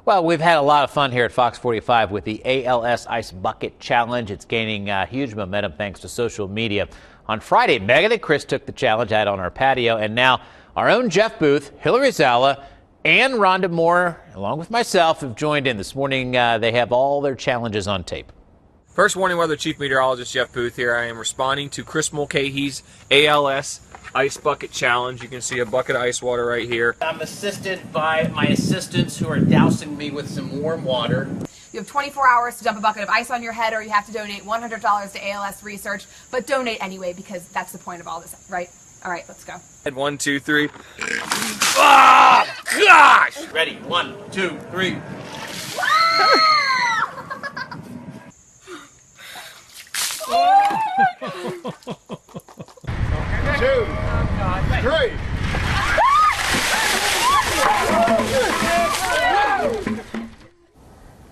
Well, we've had a lot of fun here at Fox 45 with the ALS Ice Bucket Challenge. It's gaining huge momentum thanks to social media. On Friday, Megan and Chris took the challenge out on our patio, and now our own Jeff Booth, Hillary Zala, and Rhonda Moore, along with myself, have joined in. This morning, they have all their challenges on tape. First warning, weather chief meteorologist Jeff Booth here. I am responding to Chris Mulcahy's ALS Ice Bucket Challenge. You can see a bucket of ice water right here. I'm assisted by my assistants who are dousing me with some warm water. You have 24 hours to dump a bucket of ice on your head, or you have to donate $100 to ALS research. But donate anyway, because that's the point of all this, right? All right, let's go. And 1, 2, 3. Ah, gosh! Ready? 1, 2, 3. Two, three.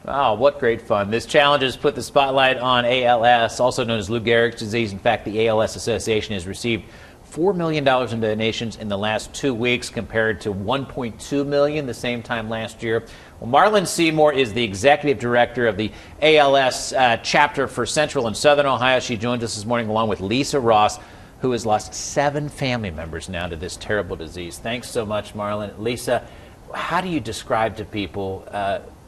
Oh, what great fun. This challenge has put the spotlight on ALS, also known as Lou Gehrig's disease. In fact, the ALS Association has received $4 million in donations in the last 2 weeks compared to $1.2 million the same time last year. Well, Marlon Seymour is the executive director of the ALS chapter for Central and Southern Ohio. She joins us this morning along with Lisa Ross, who has lost 7 family members now to this terrible disease. Thanks so much, Marlon. Lisa, how do you describe to people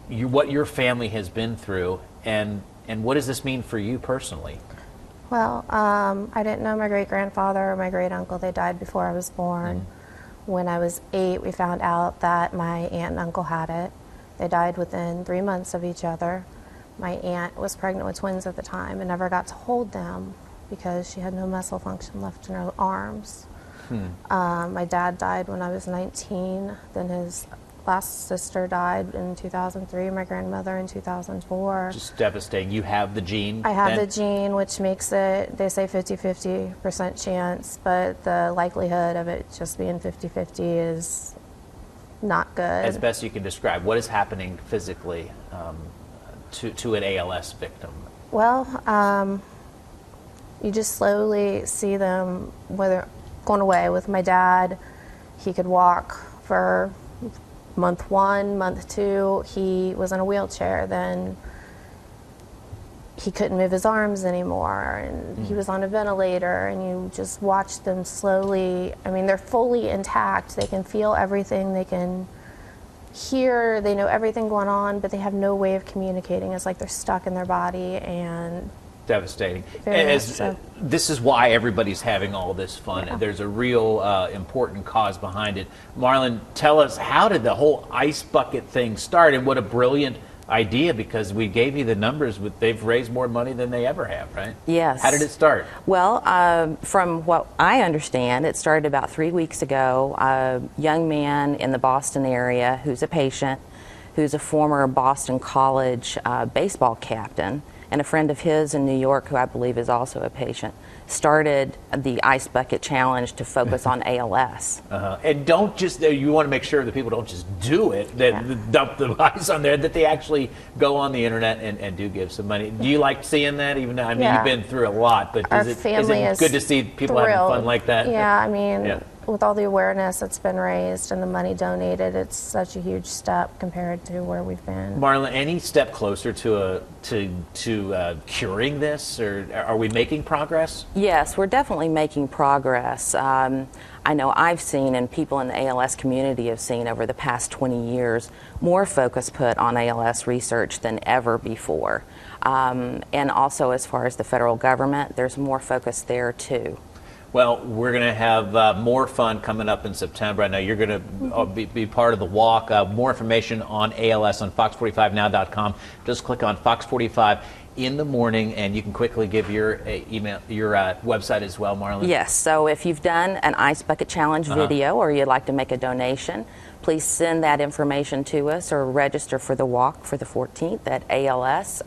what your family has been through, and what does this mean for you personally? Well, I didn't know my great-grandfather or my great-uncle. They died before I was born. When I was 8, we found out that my aunt and uncle had it. They died within 3 months of each other. My aunt was pregnant with twins at the time and never got to hold them because she had no muscle function left in her arms. My dad died when I was 19. Then his last sister died in 2003, my grandmother in 2004. Just devastating. You have the gene? I have the gene, which makes it, they say 50-50% chance, but the likelihood of it just being 50-50 is not good. As best you can describe, what is happening physically to an ALS victim? Well, you just slowly see them going away. With my dad, he could walk for month 1, month 2, he was in a wheelchair. Then he couldn't move his arms anymore, and he was on a ventilator, and you just watch them slowly. I mean, they're fully intact. They can feel everything. They can hear. They know everything going on, but they have no way of communicating. It's like they're stuck in their body, and devastating. So. This is why everybody's having all this fun. Yeah. There's a real important cause behind it. Marlon, tell us, how did the whole ice bucket thing start, and what a brilliant idea, because we gave you the numbers, but they've raised more money than they ever have, right? Yes. How did it start? Well, from what I understand, it started about 3 weeks ago. A young man in the Boston area who's a patient, who's a former Boston College baseball captain, and a friend of his in New York, who I believe is also a patient, started the Ice Bucket Challenge to focus on ALS. And don't just, you want to make sure that people don't just do it, that dump the ice on there, that they actually go on the internet and do give some money. Do you like seeing that? Even though, I mean, you've been through a lot, but is it good to see people having fun like that? Yeah, I mean, with all the awareness that's been raised and the money donated, it's such a huge step compared to where we've been. Marlon, any step closer to curing this, or are we making progress? Yes, we're definitely making progress. I know I've seen, and people in the ALS community have seen over the past 20 years, more focus put on ALS research than ever before. And also, as far as the federal government, there's more focus there too. Well, we're going to have more fun coming up in September. I know you're going to be part of the walk. More information on ALS on fox45now.com. Just click on Fox 45 in the morning, and you can quickly give your email, your website as well, Marlon. Yes. So if you've done an Ice Bucket Challenge video, or you'd like to make a donation, please send that information to us, or register for the walk for the 14th at alsohio.org.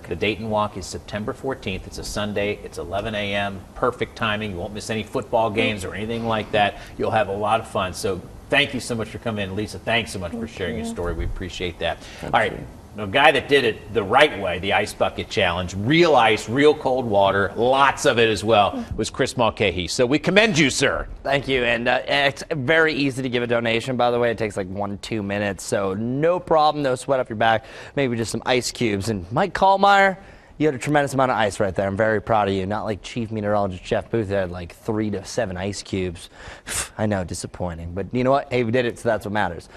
The Dayton walk is September 14th. It's a Sunday. It's 11 a.m. Perfect timing. You won't miss any football games or anything like that. You'll have a lot of fun. So thank you so much for coming in. Lisa, thanks so much for sharing your story. We appreciate that. All right. A guy that did it the right way, the Ice Bucket Challenge, real ice, real cold water, lots of it as well, was Chris Mulcahy. So we commend you, sir. Thank you, and it's very easy to give a donation, by the way. It takes like 1-2 minutes, so no problem, no sweat off your back, maybe just some ice cubes. And Mike Kallmeyer, you had a tremendous amount of ice right there. I'm very proud of you. Not like Chief Meteorologist Jeff Booth had like 3 to 7 ice cubes. I know, disappointing, but you know what? Hey, we did it, so that's what matters.